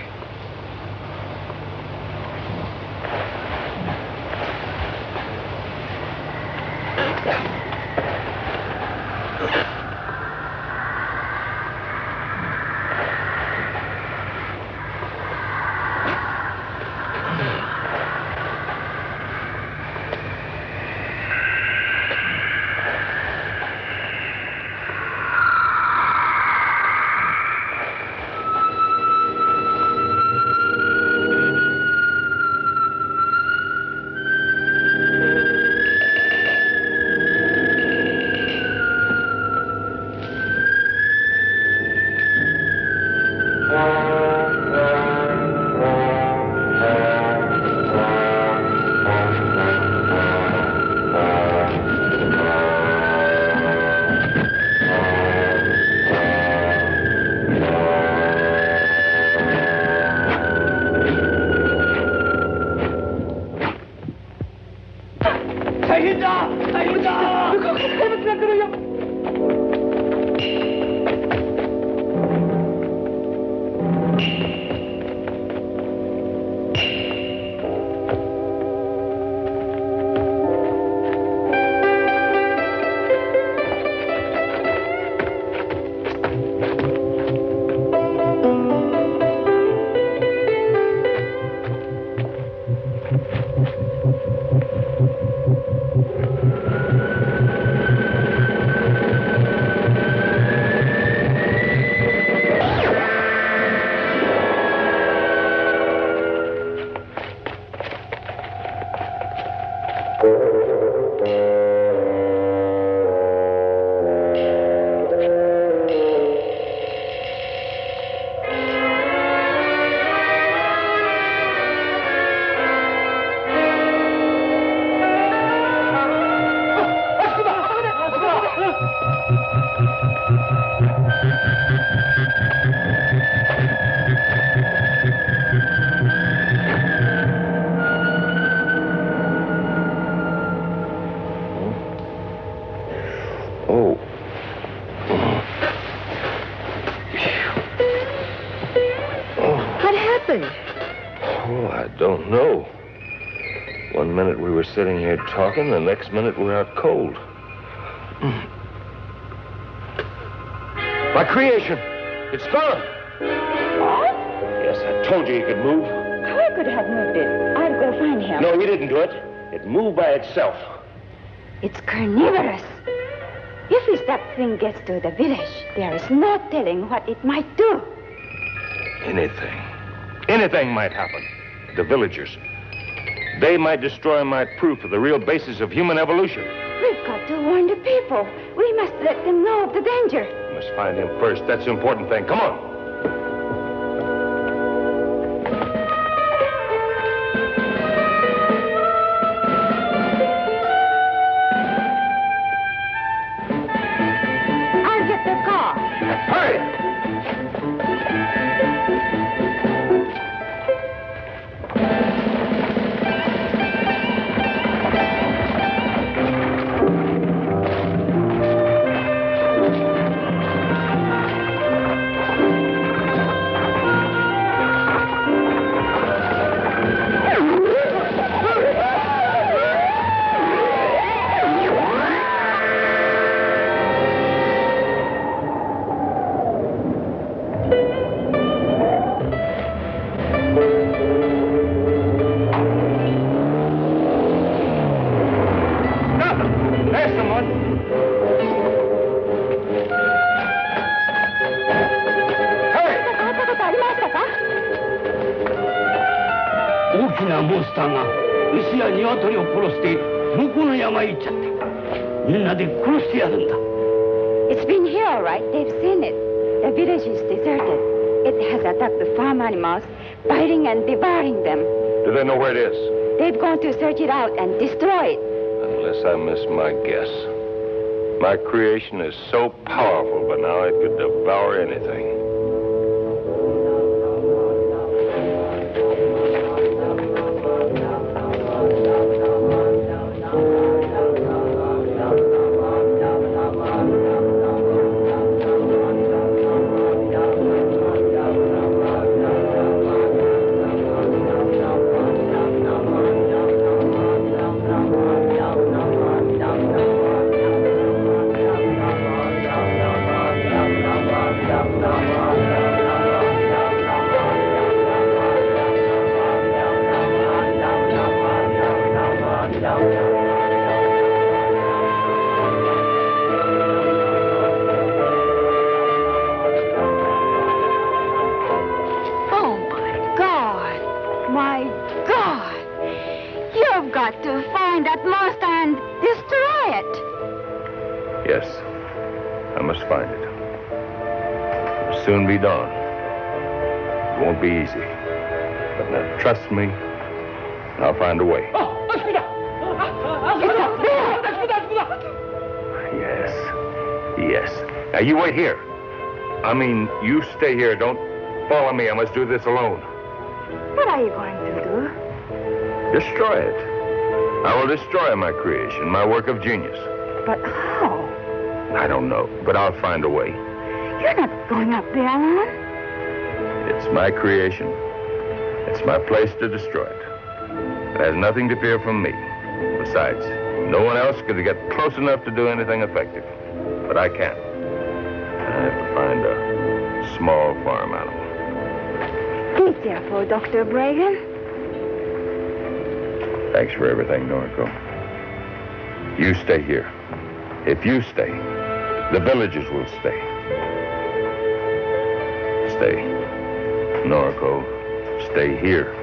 Oh, I don't know. 1 minute we were sitting here talking, the next minute we're out cold. My creation! It's gone! What? Yes, I told you he could move. I could have moved it. I'll go find him. No, he didn't do it. It moved by itself. It's carnivorous. If that thing gets to the village, there is no telling what it might do. Anything. Anything might happen. The villagers. They might destroy my proof of the real basis of human evolution. We've got to warn the people. We must let them know of the danger. We must find him first. That's the important thing. Come on. I'll get the car. Hurry! きなモンスターが牛や鶏を殺して向こうの山へ行っちゃった。みんなで殺してやるんだ。It's been here, all right. They've seen it. The village is deserted. It has attacked the farm animals, biting and devouring them. Do they know where it is? They've gone to search it out and destroy it. Unless I miss my guess. My creation is so powerful, but now it could devour anything. Soon be dawn. It won't be easy. But now, trust me, I'll find a way. Yes. Now, you wait here. I mean, you stay here. Don't follow me. I must do this alone. What are you going to do? Destroy it. I will destroy my creation, my work of genius. But how? I don't know, but I'll find a way. You're not going up there alone. It's my creation. It's my place to destroy it. It has nothing to fear from me. Besides, no one else could get close enough to do anything effective. But I can't. I have to find a small farm animal. Be careful, Dr. Bragan. Thanks for everything, Noriko. You stay here. If you stay, the villagers will stay. Stay. Noriko, stay here.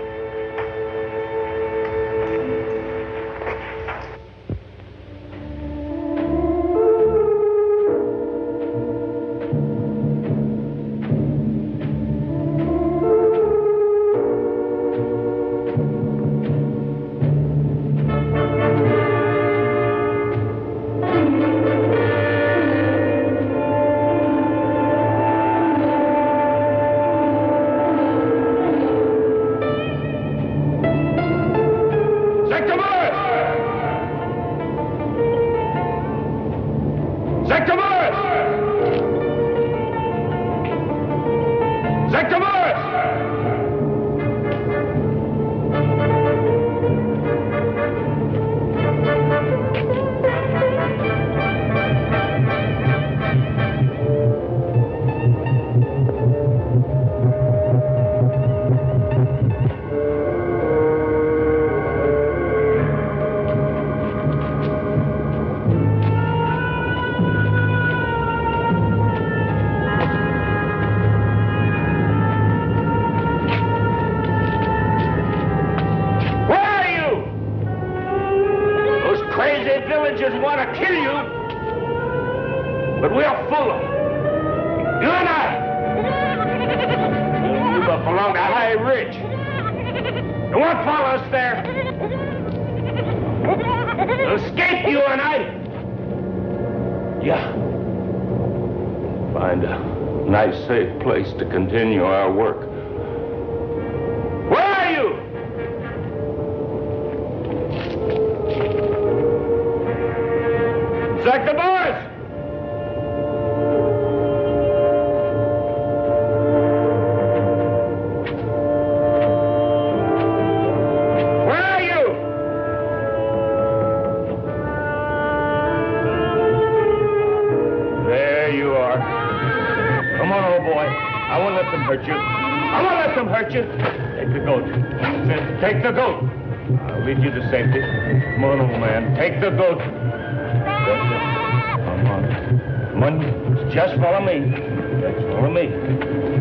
Safe place to continue our work. Where are you? Sector boys! Where are you? There you are. Come on, old boy. I won't let them hurt you. I won't let them hurt you. Take the goat. Take the goat. I'll lead you to safety. Come on, old man. Take the goat. Come on. Come on. Just follow me. Just follow me.